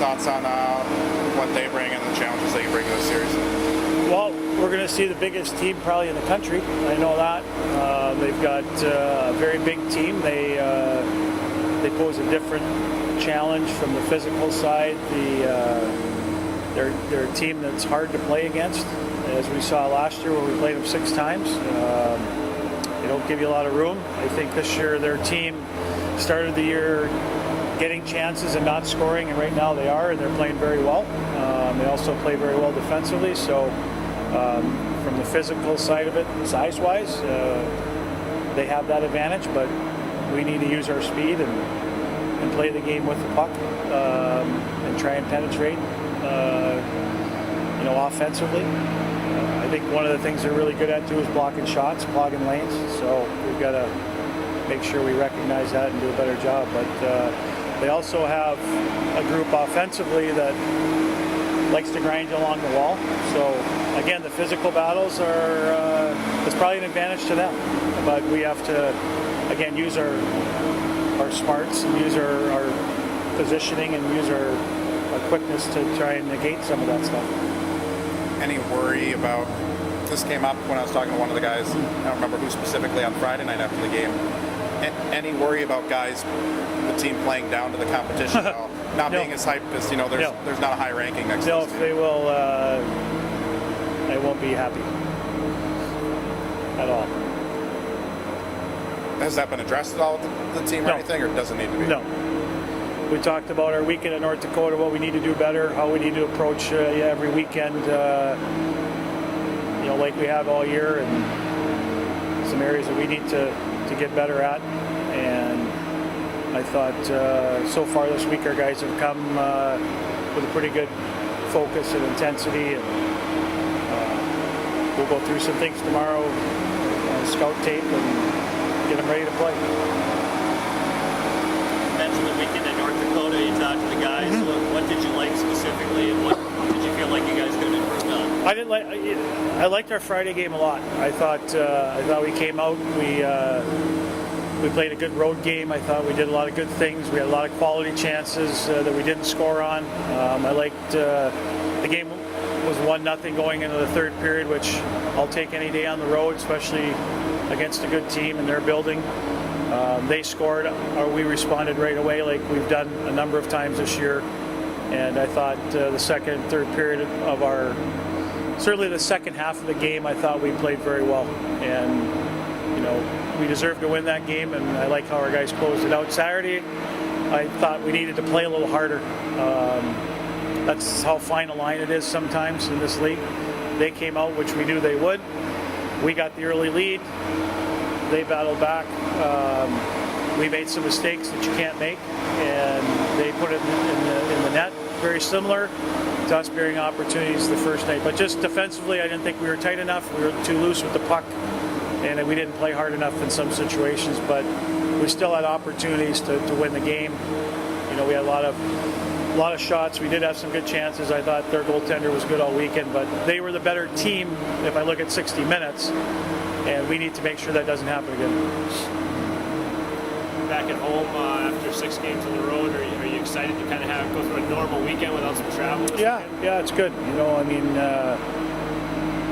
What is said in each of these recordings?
thoughts on what they bring and the challenges they bring to this series? Well, we're going to see the biggest team probably in the country. I know that. They've got a very big team. They pose a different challenge from the physical side. They're a team that's hard to play against, as we saw last year where we played them 6 times. They don't give you a lot of room. I think this year their team started the year getting chances and not scoring, and right now they are, and they're playing very well. They also play very well defensively, so from the physical side of it, size-wise, they have that advantage, but we need to use our speed and play the game with the puck and try and penetrate, offensively. I think one of the things they're really good at too is blocking shots, clogging lanes, so we've got to make sure we recognize that and do a better job. But they also have a group offensively that likes to grind along the wall. So again, the physical battles are it's probably an advantage to them, but we have to again use our smarts and use our positioning and use our quickness to try and negate some of that stuff. Any worry about, this came up when I was talking to one of the guys, I don't remember who specifically, on Friday night after the game. Any worry about guys, the team playing down to the competition at all? Not being as hyped because, there's not a high ranking next to No, this team. they won't be happy at all. Has that been addressed at all with the team or anything, or does it need to be? No. We talked about our weekend in North Dakota, what we need to do better, how we need to approach every weekend, like we have all year, and some areas that we need to get better at. And I thought so far this week our guys have come with a pretty good focus and intensity, and we'll go through some things tomorrow on scout tape and get them ready to play. You mentioned the weekend in North Dakota, you talked to the guys. What did you like specifically, and what did you feel like you guys could have improved on? I liked our Friday game a lot. I thought we came out, we played a good road game. I thought we did a lot of good things. We had a lot of quality chances that we didn't score on. I liked the game was 1-0 going into the third period, which I'll take any day on the road, especially against a good team in their building. They scored, or we responded right away like we've done a number of times this year. And I thought the second and third period of certainly the second half of the game, I thought we played very well. And, we deserved to win that game, and I like how our guys closed it out. Saturday, I thought we needed to play a little harder. That's how fine a line it is sometimes in this league. They came out, which we knew they would. We got the early lead. They battled back. We made some mistakes that you can't make, and they put it in the net. Very similar to us bearing opportunities the first night. But just defensively, I didn't think we were tight enough. We were too loose with the puck, and we didn't play hard enough in some situations. But we still had opportunities to win the game. We had a lot of shots. We did have some good chances. I thought their goaltender was good all weekend, but they were the better team if I look at 60 minutes, and we need to make sure that doesn't happen again. Back at home after 6 games on the road, are you excited to kind of go through a normal weekend without some travel this weekend? Yeah, it's good.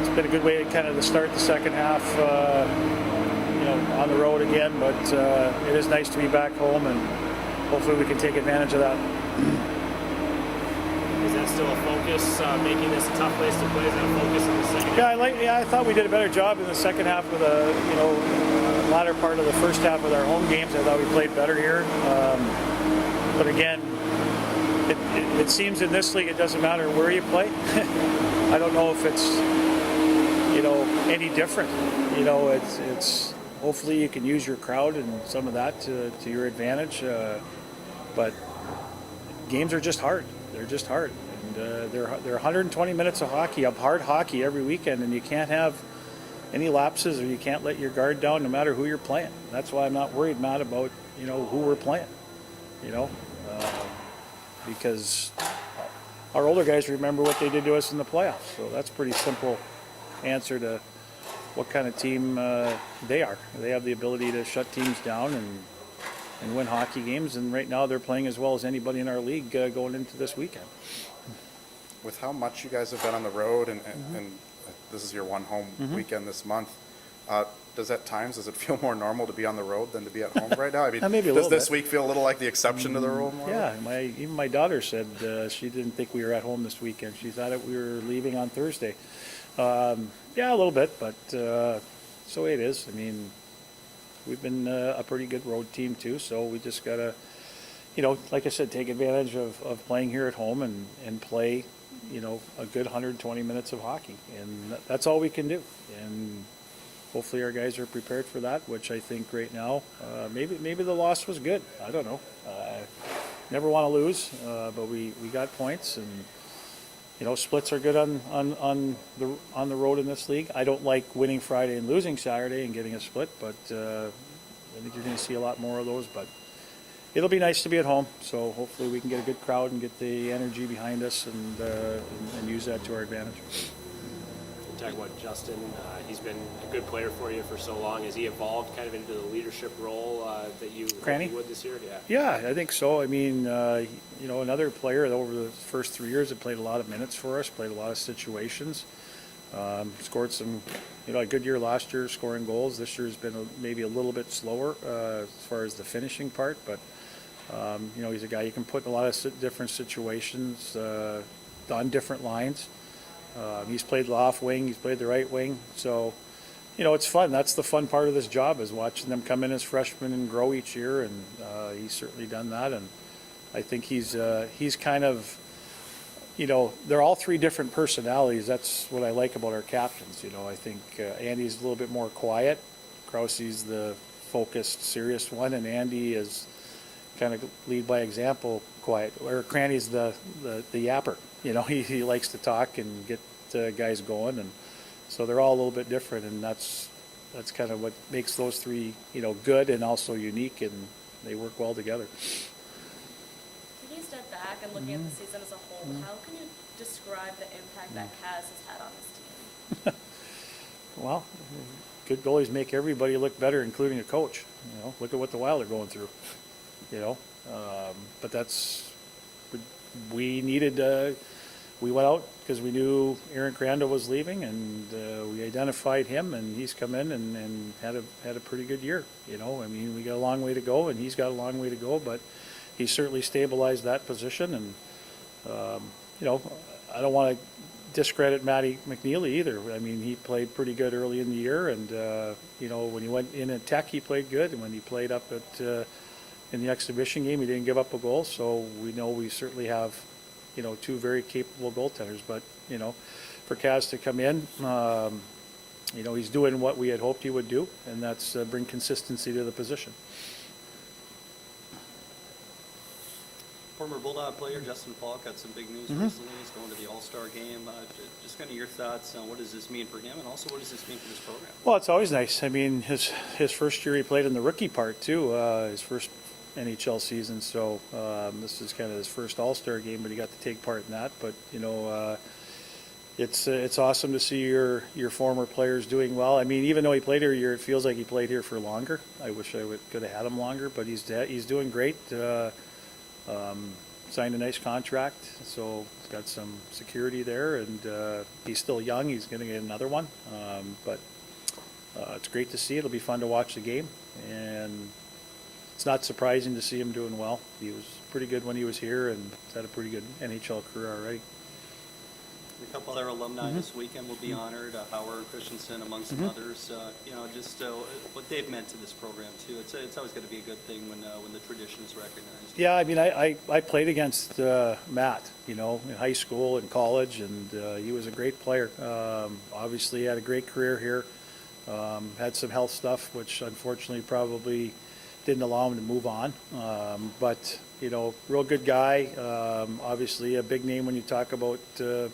It's been a good way to kind of start the second half, on the road again, but it is nice to be back home, and hopefully we can take advantage of that. Is that still a focus, making this a tough place to play? Is that a focus in the second half? I thought we did a better job in the second half with latter part of the first half with our home games. I thought we played better here. But again, it seems in this league it doesn't matter where you play. I don't know if it's any different. It's hopefully you can use your crowd and some of that to your advantage. But games are just hard. They're just hard. And they're 120 minutes of hockey, of hard hockey every weekend, and you can't have any lapses, or you can't let your guard down no matter who you're playing. That's why I'm not worried, Matt, about who we're playing. Because our older guys remember what they did to us in the playoffs. So that's a pretty simple answer to what kind of team they are. They have the ability to shut teams down, and and win hockey games. And right now they're playing as well as anybody in our league going into this weekend. With how much you guys have been on the road, and this is your one home weekend this month, does it feel more normal to be on the road than to be at home right now? I mean, Maybe a does little this bit. week feel a little like the exception to the rule more? Yeah, even my daughter said she didn't think we were at home this weekend. She thought we were leaving on Thursday. Yeah, a little bit, but so it is. I mean, we've been a pretty good road team too, so we just gotta, like I said, take advantage of playing here at home and play, a good 120 minutes of hockey, and that's all we can do. And hopefully our guys are prepared for that, which I think right now, maybe the loss was good. I don't know. Never want to lose, but we got points, and splits are good on the road in this league. I don't like winning Friday and losing Saturday and getting a split, but I think you're going to see a lot more of those. But it'll be nice to be at home, so hopefully we can get a good crowd and get the energy behind us and use that to our advantage. Talk about Justin. He's been a good player for you for so long. Has he evolved kind of into the leadership role that you would this year? Yeah, I think so. I mean, another player that over the first 3 years that played a lot of minutes for us, played a lot of situations, scored some, a good year last year scoring goals. This year's been maybe a little bit slower as far as the finishing part, but he's a guy you can put in a lot of different situations on different lines. He's played the off wing, he's played the right wing, so it's fun. That's the fun part of this job, is watching them come in as freshmen and grow each year, and he's certainly done that. And I think he's kind of, they're all three different personalities. That's what I like about our captains. I think Andy's a little bit more quiet, Krausey's the focused, serious one, and Andy is kind of lead by example, quiet. Or Cranny's the yapper. He likes to talk and get guys going, and so they're all a little bit different, and that's kind of what makes those three, good and also unique, and they work well together. Taking a step back and looking at the season as a whole, how can you describe the impact that Kaz has had on this team? Well, good goalies make everybody look better, including a coach. Look at what the Wild are going through. But we needed. We went out because we knew Aaron Crandall was leaving, and we identified him, and he's come in and had a pretty good year. I mean, we got a long way to go, and he's got a long way to go, but he certainly stabilized that position. And I don't want to discredit Matty McNeely either. I mean, he played pretty good early in the year, and when he went in at Tech, he played good, and when he played up at in the exhibition game, he didn't give up a goal. So we know we certainly have two very capable goaltenders. But for Kaz to come in, he's doing what we had hoped he would do, and that's bring consistency to the position. Former Bulldog player Justin Falk had some big news recently. He's going to the All-Star game. Just kind of your thoughts on what does this mean for him, and also what does this mean for this program? Well, it's always nice. I mean, his first year he played in the rookie part too, his first NHL season. So this is kind of his first All-Star game, but he got to take part in that. But it's awesome to see your former players doing well. I mean, even though he played here a year, it feels like he played here for longer. I wish I could have had him longer, but he's doing great. Signed a nice contract, so he's got some security there, and he's still young. He's going to get another one, but it's great to see. It'll be fun to watch the game, and it's not surprising to see him doing well. He was pretty good when he was here, and he's had a pretty good NHL career already. A couple other alumni this weekend will be honored. Howard Christensen, among some others. Just what they've meant to this program too. It's always going to be a good thing when the tradition is recognized. Yeah, I mean, I played against Matt, in high school and college, and he was a great player. Obviously, had a great career here. Had some health stuff, which unfortunately probably didn't allow him to move on. But real good guy. Obviously, a big name when you talk about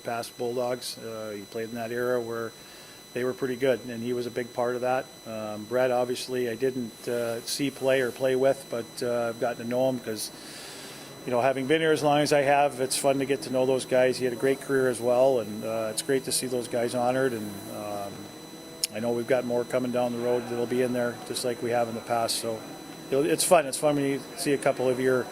past Bulldogs. He played in that era where they were pretty good, and he was a big part of that. Brett, obviously, I didn't see play or play with, but I've gotten to know him because, having been here as long as I have, it's fun to get to know those guys. He had a great career as well, and it's great to see those guys honored. And I know we've got more coming down the road that'll be in there, just like we have in the past. So it's fun. It's fun when you see a couple of your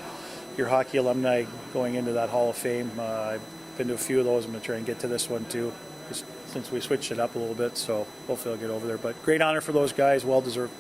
hockey alumni going into that Hall of Fame. I've been to a few of those. I'm going to try and get to this one too, just since we switched it up a little bit. So hopefully I'll get over there. But great honor for those guys. Well deserved.